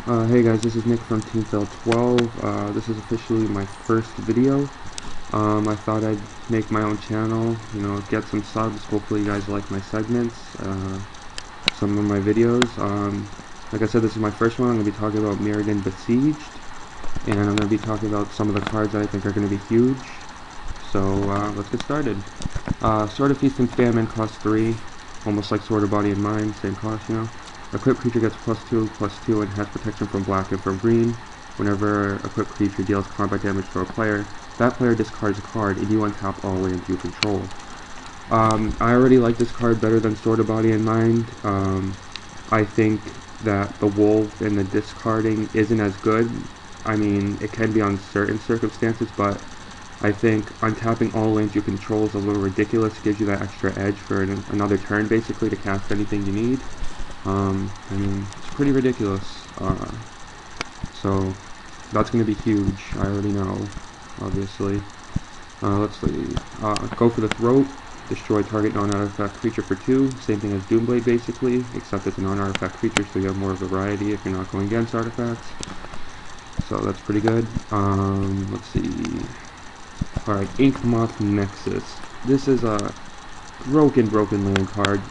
Hey guys, this is Nick from Team Fail 12. This is officially my first video. I thought I'd make my own channel, get some subs. Hopefully you guys like my segments, some of my videos. Like I said, this is my first one. I'm going to be talking about Mirrodin Besieged, and I'm going to be talking about some of the cards that I think are going to be huge. So, let's get started. Sword of Feast and Famine costs 3, almost like Sword of Body and Mind, same cost, Equipped creature gets +2/+2 and has protection from black and from green. Whenever equipped creature deals combat damage to a player, that player discards a card and you untap all lands you control. I already like this card better than Sword of Body and Mind. I think that the Wolf and the discarding isn't as good. I mean, it can be on certain circumstances, but I think untapping all lands you control is a little ridiculous. It gives you that extra edge for another turn, basically, to cast anything you need. I mean, it's pretty ridiculous. So that's going to be huge. I already know, obviously. Let's see. Go for the Throat. Destroy target non-artifact creature for 2. Same thing as Doomblade, basically, except it's a non-artifact creature, so you have more variety if you're not going against artifacts. So that's pretty good. Let's see. Alright, Inkmoth Nexus. This is a broken land card.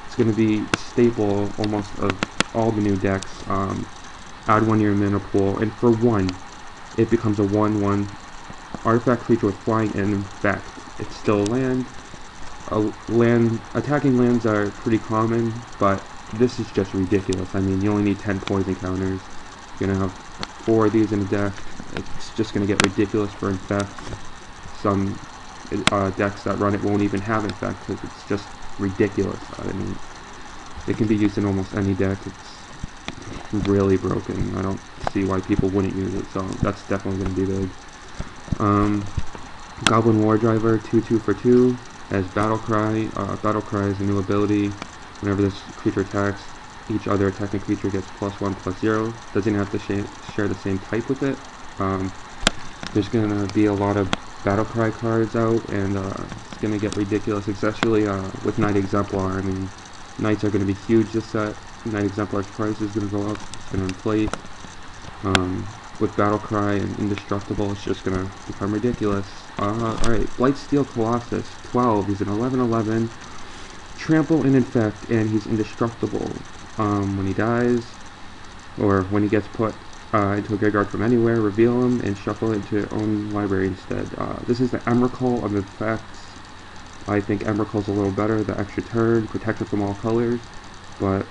It's going to be a staple almost of all the new decks. Add 1 to your mana pool, and for 1, it becomes a 1/1 artifact creature with flying and infect. It's still a land. Attacking lands are pretty common, but this is just ridiculous. I mean, you only need 10 poison counters. You're going to have 4 of these in a deck. It's just going to get ridiculous for infect. Some decks that run it won't even have infect because it's just ridiculous. I mean, it can be used in almost any deck. It's really broken. I don't see why people wouldn't use it, so that's definitely going to be big. Goblin War Driver, 2/2 for 2, as Battle Cry. Battle Cry is a new ability. Whenever this creature attacks, each other attacking creature gets +1/+0. Doesn't have to share the same type with it. There's going to be a lot of Battle Cry cards out, and it's going to get ridiculous, especially with Knight Exemplar. I mean, Knights are going to be huge this set. Knight Exemplar's price is going to go up, it's going to inflate. With Battle Cry and Indestructible, it's just going to become ridiculous. Alright, Blightsteel Colossus, 12, he's an 11/11, Trample and Infect, and he's indestructible. When he dies, or when he gets put into a graveyard from anywhere, reveal him and shuffle it into your own library instead. This is the Emrakul of effects. I think Emrakul's a little better, the extra turn, protection from all colors, but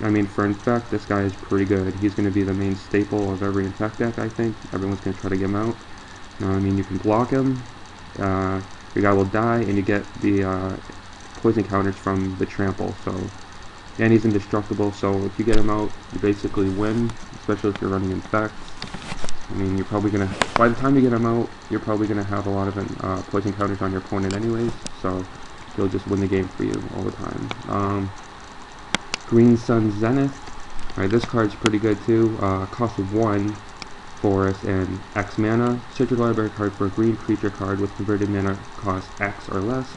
I mean, for infect, this guy is pretty good. He's going to be the main staple of every infect deck, I think. Everyone's going to try to get him out. I mean, you can block him, your guy will die, and you get the poison counters from the trample, and he's indestructible, so if you get him out, you basically win, especially if you're running infect. I mean, you're probably going to, by the time you get him out, you're probably going to have a lot of poison counters on your opponent anyways, so he'll just win the game for you all the time. Green Sun Zenith. Alright, this card's pretty good too. Cost of 1 forest and X mana. Search your library card for a green creature card with converted mana cost X or less.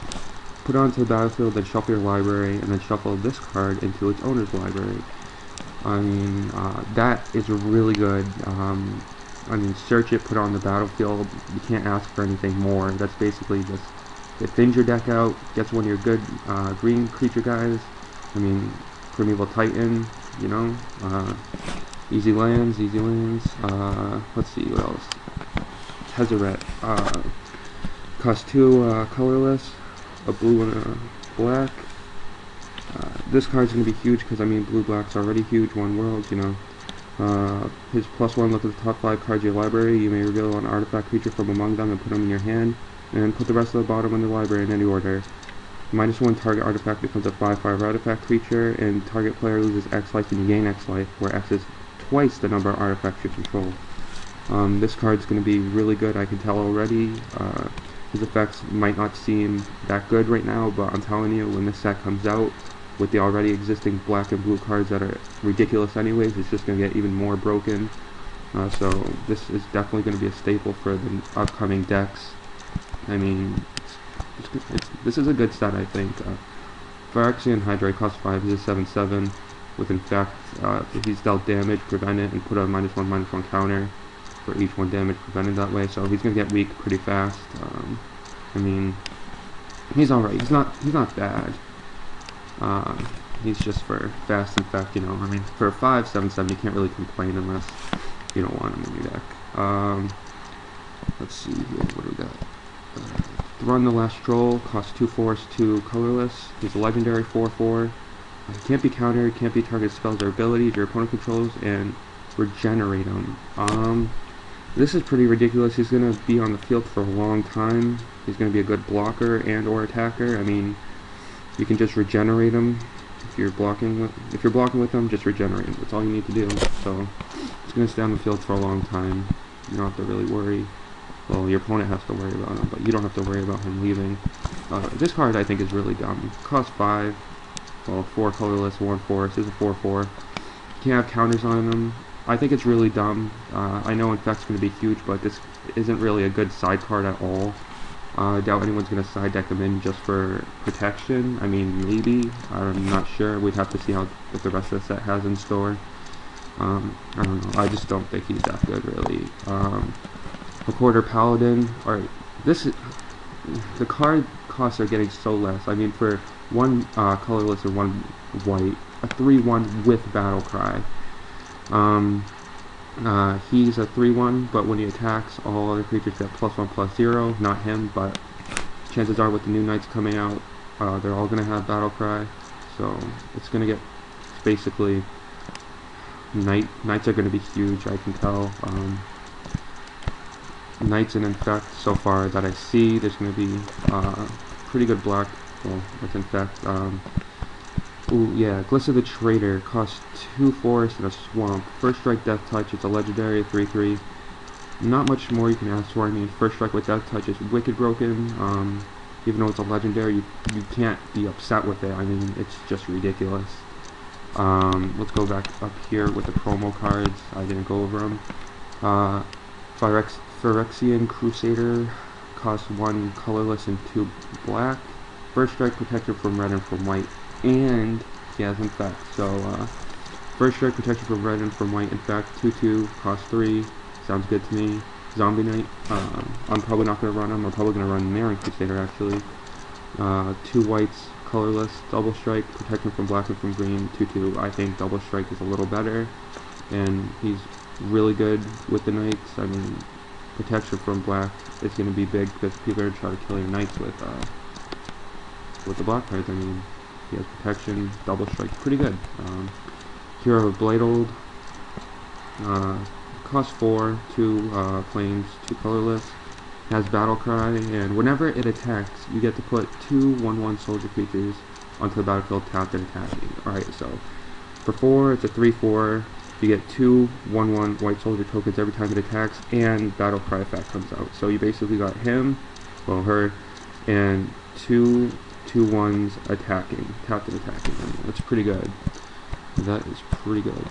Put it onto the battlefield, then shuffle your library, and then shuffle this card into its owner's library. I mean, that is really good. I mean, search it, put it on the battlefield. You can't ask for anything more. That's basically just, it thins your deck out, gets one of your good green creature guys. I mean, Primeval Titan, easy lands. Let's see, what else? Tezzeret, cost 2 colorless, a blue and a black. This card's going to be huge because, I mean, blue-black's already huge, one world, His +1, look at the top 5 cards of your library. You may reveal an artifact creature from among them and put them in your hand, and put the rest of the bottom in the library in any order. -1 target artifact becomes a 5/5 artifact creature, and target player loses X life and you gain X life, where X is twice the number of artifacts you control. This card's going to be really good, I can tell already. His effects might not seem that good right now, but I'm telling you, when this set comes out, with the already existing black and blue cards that are ridiculous anyways, it's just going to get even more broken. So this is definitely going to be a staple for the upcoming decks. I mean, this is a good set, I think. Phyrexian Hydra costs 5, he's a 7/7. with Infect. If he's dealt damage, prevent it, and put a -1/-1 counter for each 1 damage prevented that way. So he's gonna get weak pretty fast. I mean, he's alright. He's not bad. He's just for fast Infect, you know. I mean, for 5/7/7, you can't really complain unless you don't want him in your deck. Let's see here. What do we got? Run the Last Troll, costs 2 force, 2 colorless. He's a legendary 4/4. Can't be countered, can't be targeted spells or abilities your opponent controls, and regenerate him. This is pretty ridiculous. He's going to be on the field for a long time. He's going to be a good blocker and or attacker. I mean, you can just regenerate him. If you're blocking with him, just regenerate him. That's all you need to do. So he's going to stay on the field for a long time. You don't have to really worry. Well, your opponent has to worry about him, but you don't have to worry about him leaving. This card I think is really dumb. Costs 5. Well, 4 colorless, 1 force. This is a 4/4. You can't have counters on him. I think it's really dumb. I know Infect's going to be huge, but this isn't really a good side card at all. I doubt anyone's going to side deck him in just for protection. I mean, maybe. I'm not sure. We'd have to see what the rest of the set has in store. I don't know. I just don't think he's that good, really. A quarter Paladin. Alright, the card costs are getting so less. I mean, for 1 colorless and 1 white, a 3/1 with Battle Cry. He's a 3/1, but when he attacks, all other creatures get +1/+0. Not him, but chances are with the new knights coming out, they're all gonna have Battle Cry. So it's gonna get basically knights are gonna be huge. I can tell. Knights and Infect so far that I see, there's gonna be pretty good black. Well, with Infect. Ooh, yeah, Glissa the Traitor costs 2 force and a swamp. First strike, Death Touch. It's a legendary 3/3. Not much more you can ask for. I mean, first strike with Death Touch is wicked broken. Even though it's a legendary, you can't be upset with it. I mean, it's just ridiculous. Let's go back up here with the promo cards. I didn't go over them. Phyrexian Crusader costs 1 colorless and 2 black. First strike, protection from red and from white, and he has Infect. So first strike, protection from red and from white, Infect, 2/2, cost 3. Sounds good to me. Zombie Knight. I'm probably not going to run him. I'm probably going to run Mirrodin Crusader actually. 2 whites, colorless, double strike, protection from black and from green, 2/2. I think double strike is a little better, and he's really good with the knights. I mean, protection from black is going to be big because people are going to try to kill your knights with the black cards. I mean, he has protection, double strike, pretty good. Hero of Bladeold, costs 4, 2 plains, 2 colorless, has Battle Cry, and whenever it attacks, you get to put 2 1/1 soldier creatures onto the battlefield tapped and attacking. Alright, so for 4, it's a 3/4. You get 2 1/1 white soldier tokens every time it attacks, and Battle Cry effect comes out. So you basically got him, well, her, and 2 2/1s attacking, tapped and attacking. I mean, that's pretty good. That is pretty good.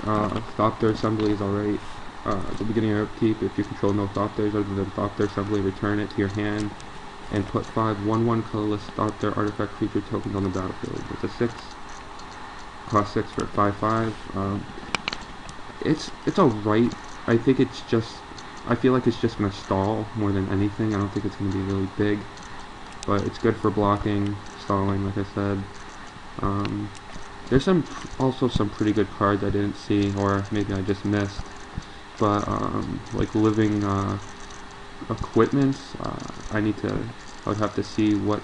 Thopter Assembly is alright. At the beginning of upkeep, if you control no Thopters other than Thopter Assembly, return it to your hand and put 5 1/1 colorless Thopter artifact creature tokens on the battlefield. It's a 6. Cost 6 for 5/5. It's alright. I think it's just, I feel like it's just gonna stall more than anything. I don't think it's gonna be really big, but it's good for blocking, stalling, like I said. There's also some pretty good cards I didn't see, or maybe I just missed. But like living equipments, I would have to see what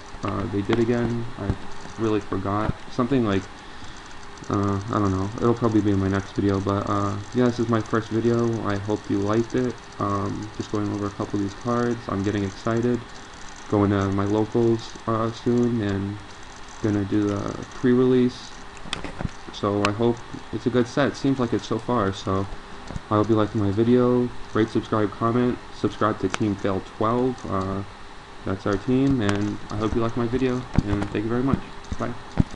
they did again. I really forgot. Something like, I don't know, it'll probably be in my next video, but yeah, this is my first video. I hope you liked it. Just going over a couple of these cards. I'm getting excited. Going to my locals soon, and gonna do the pre-release. So I hope it's a good set. It seems like it so far, so I hope you liked my video. Rate, subscribe, comment. Subscribe to Team Fail 12. That's our team, and I hope you liked my video, and thank you very much. Bye.